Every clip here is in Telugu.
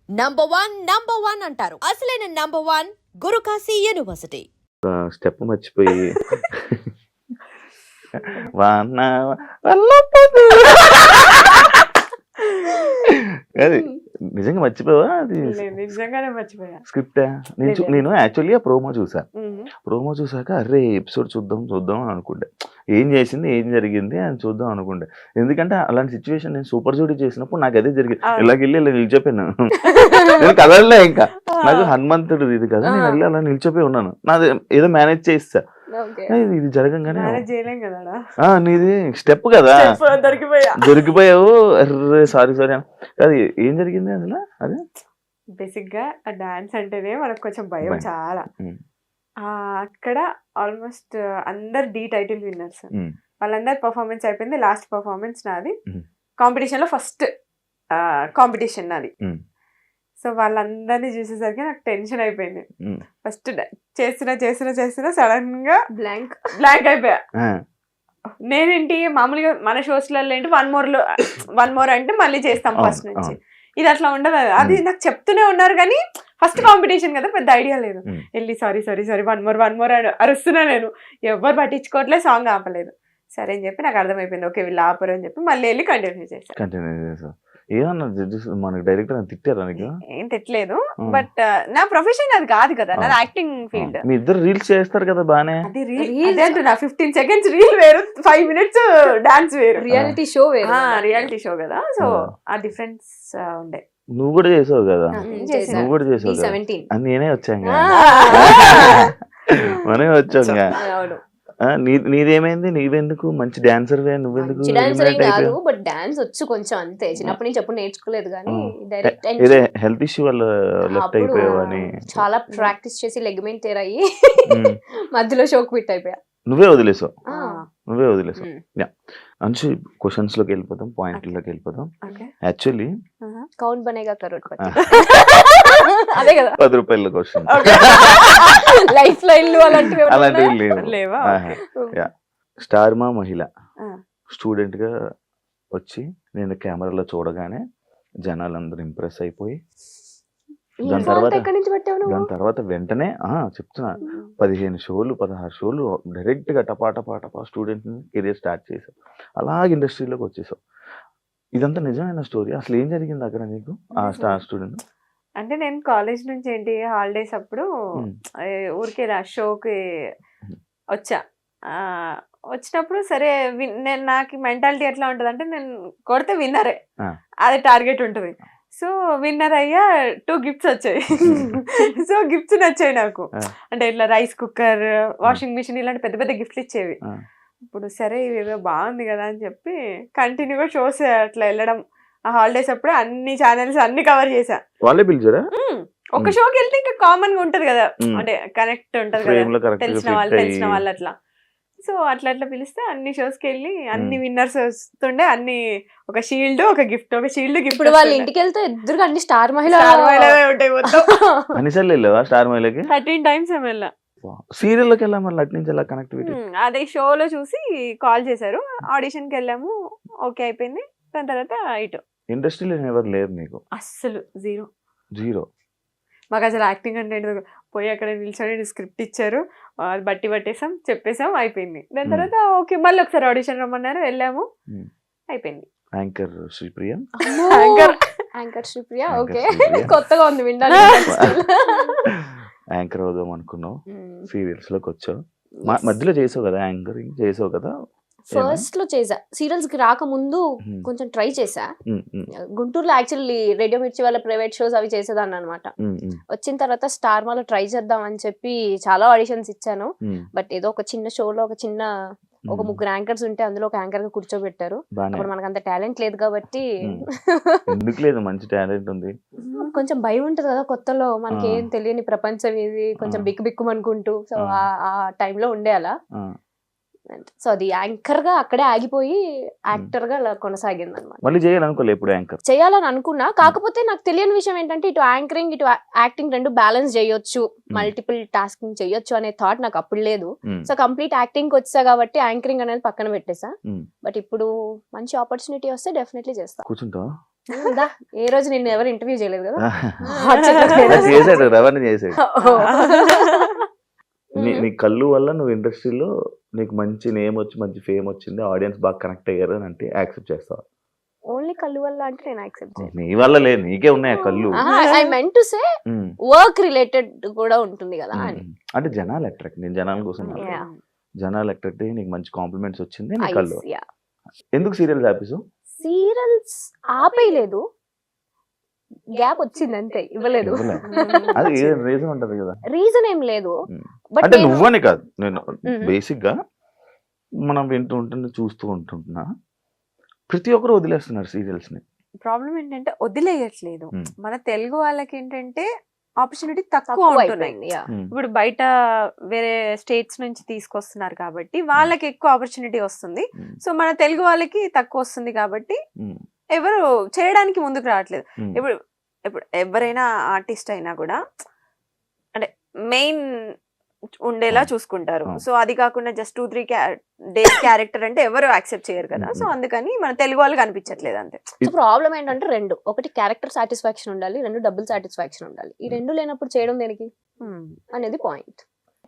నంబర్ వన్ అంటారు. అసలైన number one Gurukashi university. Step మర్చిపోయి వాన అది నిజంగా మర్చిపోవా? అది నిజంగానే మర్చిపోయా స్క్రిప్ట్. నేను యాక్చువల్లీ ఆ ప్రోమో చూసా. ప్రోమో చూసాక అరే ఎపిసోడ్ చూద్దాం అని అనుకుంటే, ఏం చేసింది ఏం జరిగింది అని చూద్దాం అనుకుంటే, ఎందుకంటే అలాంటి సిచ్యువేషన్ నేను సూపర్ జూడీ చేసినప్పుడు నాకు అదే జరిగింది. ఇలాగెళ్ళి ఇలా నిలిచిపోయాను. నేను కదలలే, ఇంకా నాకు హనుమంతుడు ఇది కదా, నేను వెళ్ళి అలా నిలిచిపోయి ఉన్నాను. నాది ఏదో మేనేజ్ చేస్తా. ఇది జరగంగానే నీది స్టెప్ కదా, దొరికిపోయావు. అర్రే సారీ అది ఏం జరిగింది అసలు? అదే బేసిక్ గా డాన్స్ అంటేనే మనకు కొంచెం భయం చాలా. అక్కడ ఆల్మోస్ట్ అందరు డి టైటిల్ విన్నర్స్, వాళ్ళందరు పర్ఫార్మెన్స్ అయిపోయింది. లాస్ట్ పర్ఫార్మెన్స్ నాది. కాంపిటీషన్ లో ఫస్ట్ కాంపిటీషన్ నాది. సో వాళ్ళందరినీ చూసేసరికి నాకు టెన్షన్ అయిపోయింది. ఫస్ట్ చేస్తున్నా సడన్ గా బ్లాంక్ అయిపోయా. నేనేంటి మామూలుగా మన షోస్లలో ఏంటి వన్ మోర్ అంటే మళ్ళీ చేస్తాం ఫస్ట్ నుంచి. ఇది అట్లా ఉండదు. అది నాకు చెప్తూనే ఉన్నారు కానీ ఫస్ట్ కాంపిటీషన్ కదా, పెద్ద ఐడియా లేదు. వెళ్ళి సారీ వన్ మోర్ అరుస్తున్నా. నేను ఎవరు పట్టించుకోవట్లేదు, సాంగ్ ఆపలేదు. సరే అని చెప్పి నాకు అర్థమైపోయింది, ఓకే వీళ్ళు ఆపరు అని చెప్పి మళ్ళీ వెళ్ళి కంటిన్యూ చేశాను. ఏమన్నా మనకి డైరెక్టర్ తిట్టారా నీకు? ఏం తిట్టలేదు, బట్ నా ప్రొఫెషన్ అది కాదు కదా, నాది యాక్టింగ్ ఫీల్డ్. మీ ఇద్దరు రీల్స్ చేస్తారు కదా బానే. అది రీల్ 15 seconds రీల్ వేరు, 5 minutes డాన్స్ వేరు. రియాలిటీ షో వేరు, రియాలిటీ షో కదా. సో ఆ డిఫరెన్స్ ఉండే. నువ్వు కూడా చేసావు కదా, నువ్వు కూడా చేసావు కదా. అని నేనే వచ్చాను, మనమే వచ్చాం. నీదేమైంది? నీవెందుకు మంచి డాన్సర్, నువ్వెందుకు? బట్ డాన్స్ వచ్చు కొంచెం అంతే, చిన్నప్పటి నుంచి ఎప్పుడు నేర్చుకోలేదు కానీ ఇదే హెల్త్ ఇష్యూ వల్ల లెఫ్ట్ అయిపోయావని చాలా ప్రాక్టీస్ చేసి లెగ్మెంట్ టేర్ అయ్యి మధ్యలో షోక్ ఫిట్ అయిపోయా. నువ్వే వదిలేసావు. అంశు క్వశ్చన్స్ లోకి వెళ్ళిపోతాం, పాయింట్లోకి వెళ్ళిపోతాం. యాక్చువల్లీ కౌన్ బనేగా కరోడ్పతి అదే కదా, 10 రూపాయల క్వశ్చన్. లైఫ్ లైన్లు అలాంటివి లేవా? స్టార్ మా మహిళ స్టూడెంట్ గా వచ్చి నేను కెమెరాలో చూడగానే జనాలందరూ ఇంప్రెస్ అయిపోయి దాని తర్వాత వెంటనే చెప్తున్నా 15 షోలు 16 షోలు డైరెక్ట్ గా టపా స్టూడెంట్ కెరియర్ స్టార్ట్ చేసావు. అలాగే ఇండస్ట్రీలోకి వచ్చేసావు. ఇదంతా నిజమైన స్టోరీ. అసలు ఏం జరిగింది అక్కడ నీకు ఆ స్టార్ స్టూడెంట్? అంటే నేను కాలేజ్ నుంచి ఏంటి హాలిడేస్ అప్పుడు ఊరికే షోకి వచ్చినప్పుడు సరే నేను నాకు మెంటాలిటీ ఎట్లా ఉంటుంది అంటే నేను కొడితే విన్నరే, అది టార్గెట్ ఉంటుంది. సో విన్నర్ అయ్యా 2 గిఫ్ట్స్ వచ్చాయి. సో గిఫ్ట్స్ నచ్చాయి నాకు. అంటే ఇట్లా రైస్ కుక్కర్, వాషింగ్ మిషన్ ఇలాంటి పెద్ద పెద్ద గిఫ్ట్లు ఇచ్చేవి. ఇప్పుడు సరే ఇవేదో బాగుంది కదా అని చెప్పి కంటిన్యూగా షోస్ అట్లా వెళ్ళడం. ఆ హాలిడేస్ అప్పుడు అన్ని ఛానల్స్ అన్ని కవర్ చేశా. వాళ్ళే పిలిచారా? ఒక షోకి వెళ్తే ఇంకా కామన్ గా ఉంటది కదా, అంటే కనెక్ట్ ఉంటది కదా, తెలిసిన వాళ్ళు అట్లా. సో అట్లా పిలిస్తే అన్ని షోస్ కి వెళ్ళి అన్ని విన్నర్స్ వస్తుండే, అన్ని ఒక షీల్డ్ ఒక గిఫ్ట్, ఒక షీల్డ్ గిఫ్ట్. ఇప్పుడు వాళ్ళ ఇంటికి వెళ్తే ఎదురుగా అన్ని స్టార్ మహిళ ఉంటాయి మొత్తం. అన్నిసార్లు వెళ్ళావా స్టార్ మహిళకి? 13 times వెళ్ళా. సీరియల్ లోకి వెళ్ళా, మళ్ళీ అటు నుంచి ఎలా కనెక్టివిటీ? అదే షోలో చూసి కాల్ చేశారు, ఆడిషన్ కి వెళ్ళాము, ఓకే అయిపోయింది. దాని తర్వాత ఇటు ఇండస్ట్రీలో ఎవరు లేరు నీకు? అస్సలు జీరో. మాకు అసలు యాక్టింగ్ అంటే పోయి అక్కడ నిల్చొని స్క్రిప్ట్ ఇచ్చారు, అది పట్టేసాం, చెప్పేసాం, అయిపోయింది. దాని తర్వాత ఓకే మళ్ళీ ఒకసారి ఆడిషన్ రమ్మన్నారు, వెళ్ళాము, అయిపోయింది. యాంకర్ శ్రీప్రియ. ఓకే, కొత్తగా ఉంది వినడానికి. యాంకర్ అవుదాం అనుకున్నావు, సీరియల్స్ లోకి వచ్చావు, మధ్యలో చేసావు కదా, యాంకరింగ్ చేసావు కదా. ఫస్ట్ లో చేసా, సీరియల్స్ కి రాకముందు కొంచెం ట్రై చేసా. గుంటూరులో యాక్చువల్లీ రేడియో మిర్చి వాళ్ళ ప్రైవేట్ షోస్ అవి చేసేదాన్ని అనమాట. వచ్చిన తర్వాత స్టార్ మాలో ట్రై చేద్దాం అని చెప్పి చాలా ఆడిషన్స్ ఇచ్చాను. బట్ ఏదో ఒక చిన్న షోలో ఒక 3 యాంకర్స్ ఉంటే అందులో ఒక యాంకర్ గా కూర్చోబెట్టారు. అప్పుడు మనకు అంత టాలెంట్ లేదు కాబట్టి. ఎందుకు లేదు, మంచి టాలెంట్ ఉంది. కొంచెం భయం ఉంటది కదా కొత్తలో, మనకి ఏం తెలియని ప్రపంచం ఇది, కొంచెం బిక్కు. సో ఆ టైంలో ఉండే అలా. సో అది యాంకర్ గా అక్కడే ఆగిపోయి యాక్టర్ గా అలా కొనసాగింది అనమాట. మళ్ళీ చేయాలనుకోలే ఎప్పుడు యాంకర్? చేయాలని అనుకున్నా, కాకపోతే నాకు తెలియని విషయం ఏంటంటే ఇటు యాంకరింగ్ ఇటు యాక్టింగ్ రెండు బ్యాలెన్స్ చేయొచ్చు, మల్టిపుల్ టాస్కింగ్ చేయొచ్చు అనే థాట్ నాకు అప్పుడు లేదు. సో కంప్లీట్ యాక్టింగ్ వచ్చా కాబట్టి యాంకరింగ్ అనేది పక్కన పెట్టేసా. బట్ ఇప్పుడు మంచి ఆపర్చునిటీ వస్తే డెఫినెట్లీ చేస్తా. కూర్చుంటా దా, ఏ రోజు నిన్ను ఎవరు ఇంటర్వ్యూ చేయలేదు కదా. చేశాడు, రవాణా చేశాడు. నీ కళ్ళు వల్ల నువ్వు ఇండస్ట్రీలో నీకు మంచి నేమ్ వచ్చి మంచి ఫేమ్ వచ్చింది, ఆడియన్స్ బాగా కనెక్ట్ అయ్యారు అని అంటే యాక్సెప్ట్ చేస్తావా? ఓన్లీ కళ్ళు వల్ల అంటే నేను యాక్సెప్ట్ నీ వల్ల లేదు, నీకే ఉన్నాయి ఆ కళ్ళు. I meant to say work related కూడా ఉంటుంది కదా అని. అంటే జనాలు అట్రాక్ట్, నేను జనాల కోసం జనాలు అట్రాక్ట్ అయ్యి నీకు మంచి కాంప్లిమెంట్స్ వచ్చింది నీ కళ్ళు. ఎందుకు సీరియల్స్ ఆపేసావు? సీరియల్స్ ఆపేయలేదు, గ్యాప్ వచ్చింది అంతే, ఇవ్వలేదు. అది రీజన్ ఉంటది కదా. రీజన్ ఏం లేదు, బట్ అంటే నువ్వని కాదు, నేను బేసిక్ గా మనం వింటూ ఉంటున్నా చూస్తూ ఉంటుంటున్నా ప్రతి ఒక్కరు వదిలేస్తున్నారు సీరియల్స్ ని. ప్రాబ్లం ఏంటంటే వదిలేయట్లేదు. మన తెలుగు వాళ్ళకి ఏంటంటే ఆపర్చునిటీ తక్కువ తక్కువ ఉంటున్నాయి. అయిపోయింది. Yeah. ఇప్పుడు బయట వేరే స్టేట్స్ నుంచి తీసుకొస్తున్నారు కాబట్టి వాళ్ళకి ఎక్కువ ఆపర్చునిటీ వస్తుంది. సో మన తెలుగు వాళ్ళకి తక్కువ వస్తుంది కాబట్టి ఎవరు చేయడానికి ముందుకు రావట్లేదు. ఇప్పుడు ఇప్పుడు ఎవరైనా ఆర్టిస్ట్ అయినా కూడా అంటే మెయిన్ ఉండేలా చూసుకుంటారు. సో అది కాకుండా జస్ట్ 2-3 డేస్ క్యారెక్టర్ అంటే ఎవరు యాక్సెప్ట్ చేయరు కదా. సో అందుకని మన తెలుగు వాళ్ళకి అనిపించట్లేదు అంతే. సో ప్రాబ్లం ఏంటంటే రెండు, ఒకటి క్యారెక్టర్ సాటిస్ఫాక్షన్ ఉండాలి, రెండు డబ్బుల్ సాటిస్ఫాక్షన్ ఉండాలి. ఈ రెండు లేనప్పుడు చేయడం దేనికి అనేది పాయింట్.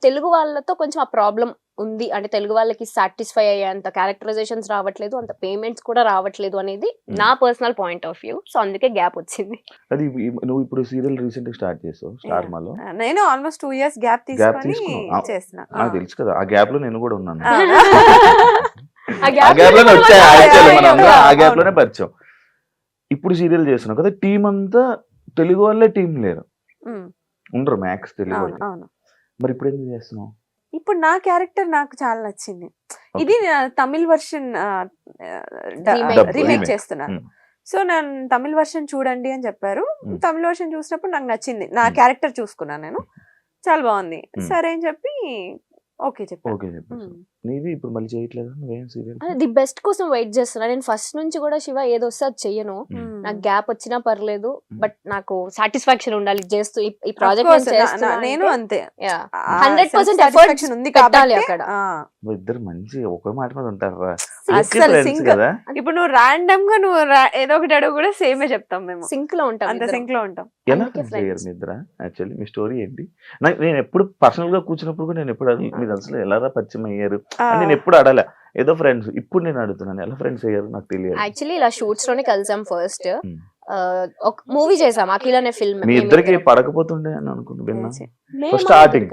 తెలుగు వాళ్ళతో కొంచెం ఆ ప్రాబ్లం ఉంది, అంటే తెలుగు వాళ్ళకి సాటిస్ఫై అయ్యేంత క్యారెక్టరైజేషన్స్ రావట్లేదు, అంత పేమెంట్స్ కూడా రావట్లేదు అనేది నా personal point of view. So అందుకే గ్యాప్ వచ్చింది. అది నువ్వు ఇప్పుడు సీరియల్ రీసెంట్ స్టార్ట్ చేసావు స్టార్ మాలో. నేను ఆల్మోస్ట్ 2 years గ్యాప్ తీసుకొని చేస్తున్నా. నాకు తెలుసు కదా, ఆ గ్యాప్ లో నేను కూడా ఉన్నాను. ఆ ఆ gap గ్యాప్ లోనే వచ్చాయి actually yeah, మనం, yeah. ఆ గ్యాప్ లోనే పరిచయం. ఇప్పుడు సీరియల్ చేస్తున్నావు కదా, టీం అంతా తెలుగు వాళ్ళే, టీం లేరు, ఉండరు మ్యాక్స్ తెలుగు వాళ్ళు. అవును. మరి ఇప్పుడు ఎందుకు చేస్తున్నావు? ఇప్పుడు నా క్యారెక్టర్ నాకు చాలా నచ్చింది. ఇది తమిళ్ వర్షన్ రీమేక్ చేస్తున్నాను. సో నేను తమిళ్ వర్షన్ చూడండి అని చెప్పారు. తమిళ్ వర్షన్ చూసినప్పుడు నాకు నచ్చింది, నా క్యారెక్టర్ చూసుకున్నాను నేను, చాలా బాగుంది. సరే అని చెప్పి ఓకే చెప్పాను. నీది ఇప్పుడు మళ్ళీ చేయట్లేదు నువ్వేం సీరియల్? ది బెస్ట్ కోసం వెయిట్ చేస్తున్నా నేను ఫస్ట్ నుంచి కూడా. శివ ఏదో వస్తే అది చెయ్యను, నాకు గ్యాప్ వచ్చినా పర్లేదు, బట్ నాకు సాటిస్ఫాక్షన్ ఉండాలి చేస్తూ. ఈ ప్రాజెక్ట్ నేను అంతే 100% ఎఫర్ట్స్ ఉంది పెట్టాలి అక్కడ. ఇద్దరు మంచి ఒకే మాట మీద ఉంటారా అసలు ఫ్రెండ్స్ కదా. ఇప్పుడు నువ్వు ర్యాండమ్ గా నువ్వు ఏదో ఒకటి అడుగు కూడా సేమే చెప్తాం మేము, సింక్ లో ఉంటాం, అంత సింక్ లో ఉంటాం. ఎలా చేయరు మీ ఇద్దరా? యాక్చువల్లీ మీ స్టోరీ ఏంటి? నేను ఎప్పుడు పర్సనల్ గా కూర్చున్నప్పుడు కూడా నేను ఎప్పుడు మీరు అసలు ఎలా పరిచయం అయ్యారు అని నేను ఎప్పుడు అడగలే, ఏదో ఫ్రెండ్స్. ఇప్పుడు నేను అడుగుతున్నాను, ఎలా ఫ్రెండ్స్ అయ్యారు నాకు తెలియదు. యాక్చువల్లీ ఇలా షూట్స్ లోనే కలిసాం. ఫస్ట్ ఒక మూవీ చేసాం, అఖిల్ అనే ఫిల్మ్. మీ ఇద్దరికి పడకపోతుండే అని అనుకుంటున్నా స్టార్టింగ్.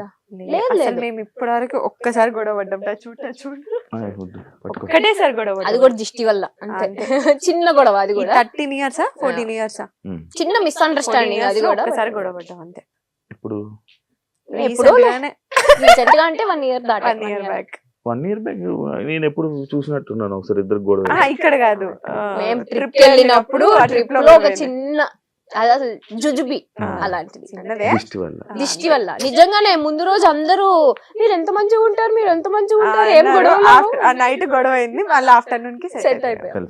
అసలు మేము ఇప్పటి వరకు ఒక్కసారి గొడవ పడ్డాం, ఒకటేసారి గొడవ. అది కూడా దిష్టి వల్ల అంతే, చిన్న గొడవ. అది కూడా 13 years 14 years చిన్న మిస్అండర్స్టాండింగ్, అది కూడా ఒకసారి గొడవ పడ్డాం అంతే. ఇప్పుడు ఎప్పుడు రీసెంట్ గా అంటే 1 year దాటి 1 year బ్యాక్. 1 year బ్యాక్ నేను ఎప్పుడు చూసినట్టున్నాను ఒకసారి ఇద్దరు గొడవ. ఇక్కడ కాదు, మేము ట్రిప్ వెళ్ళినప్పుడు ఆ ట్రిప్ లో ఒక చిన్న అసలు జుజుబి అలాంటిది దిష్టి వల్ల. నిజంగానే ముందు రోజు అందరూ మీరు ఎంత మంచిగా ఉంటారు, మీరు ఎంత మంచిగా ఉంటారు, ఏం గొడవ. నైట్ గొడవ అయింది, మళ్ళీ ఆఫ్టర్నూన్ కి సెట్ అయిపోయాం.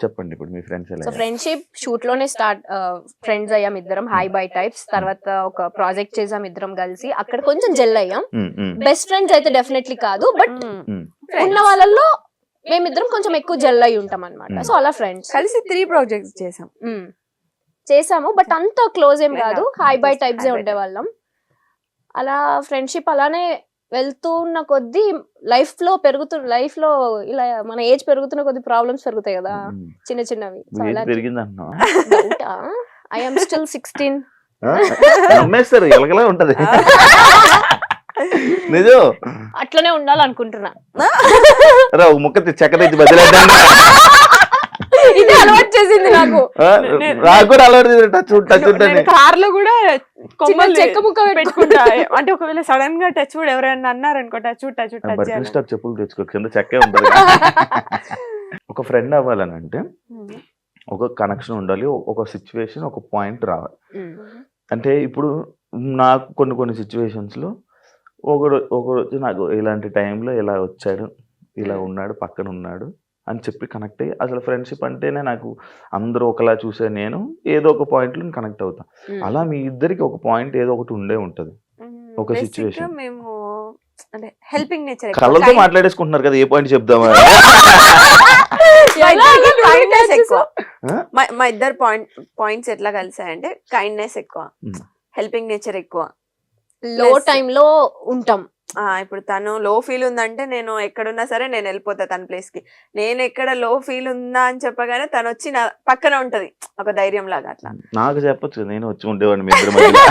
చెప్పండి ఇప్పుడు మీ ఫ్రెండ్స్ ఎలా? సో ఫ్రెండ్షిప్ షూట్ లోనే స్టార్ట్, ఫ్రెండ్స్ అయ్యాం ఇద్దరం, హై బై టైప్స్. తర్వాత ఒక ప్రాజెక్ట్ చేసాం ఇద్దరం కలిసి, అక్కడ కొంచెం జెల్ అయ్యాం. బెస్ట్ ఫ్రెండ్స్ అయితే డెఫినెట్లీ కాదు, బట్ ఉన్న వాళ్ళల్లో మేమిద్దరం కొంచెం ఎక్కువ జెల్ అయి ఉంటాం అనమాట. సో అలా ఫ్రెండ్స్ కలిసి 3 projects చేసాము, బట్ అంత క్లోజ్ ఏం కాదు, హై బై టైప్స్ ఏ ఉండేవాళ్ళం. అలా ఫ్రెండ్షిప్ అలానే వెళ్తూ ఉన్న కొద్దీ లైఫ్ లో ఇలా మన ఏజ్ పెరుగుతున్న కొద్ది ప్రాబ్లమ్స్ పెరుగుతాయి కదా, చిన్న చిన్నవి. I am still 16. నమ్మేస్తారు, ఎలగలా ఉంటది నిజం. అట్లనే ఉండాలనుకుంటున్నా. ఒక ముక్క చెక్క తెచ్చి బదిలేద్దాం. ఇది అలవాటు చేసింది నాకు. కూడా అలవాటు కార్ లో కూడా చెక్క ముక్క పెట్టుకుంటా. అంటే ఒకవేళ సడన్ గా టచ్ వుడ్ ఎవరైనా అన్నారనుకో, టచ్ చెప్పులు తెచ్చుకో, కింద చెక్కే ఉంటుంది. ఒక ఫ్రెండ్ అవ్వాలని అంటే ఒక కనెక్షన్ ఉండాలి, ఒక సిచ్యువేషన్, ఒక పాయింట్ రావాలి. అంటే ఇప్పుడు నాకు కొన్ని సిచ్యువేషన్స్ లో ఒకడు నాకు ఇలాంటి టైంలో ఇలా వచ్చాడు, ఇలా ఉన్నాడు, పక్కన ఉన్నాడు అని చెప్పి కనెక్ట్ అయ్యి, అసలు ఫ్రెండ్షిప్ అంటేనే నాకు అందరూ ఒకలా చూసే నేను ఏదో ఒక పాయింట్ లో కనెక్ట్ అవుతాను. అలా మీ ఇద్దరికి ఒక పాయింట్ ఏదో ఒకటి ఉండే ఉంటది, ఒక సిచ్యువేషన్. మేము అంటే హెల్పింగ్ నేచర్ కళ్ళతో మాట్లాడేసుకుంటున్నారు కదా, ఏ పాయింట్ చెప్దామా? కైండ్నెస్ ఎక్కువ. ఆ? మా ఇద్దరు పాయింట్స్ ఎట్లా కలిసాయంటే కైండ్నెస్ ఎక్కువ, హెల్పింగ్ నేచర్ ఎక్కువ. లో టైమ్ లో ఉంటాం. ఇప్పుడు తను లో ఫీల్ ఉందంటే నేను ఎక్కడున్నా సరే నేను వెళ్ళిపోతా తన ప్లేస్ కి. నేను ఎక్కడ లో ఫీల్ ఉందా అని చెప్పగానే తను వచ్చి నా పక్కన ఉంటది, ఒక ధైర్యం లాగా అట్లా. నాకు చెప్పొచ్చు, నేను వచ్చి ఉండేవాడిని మీ ఇద్దరి మధ్యలో.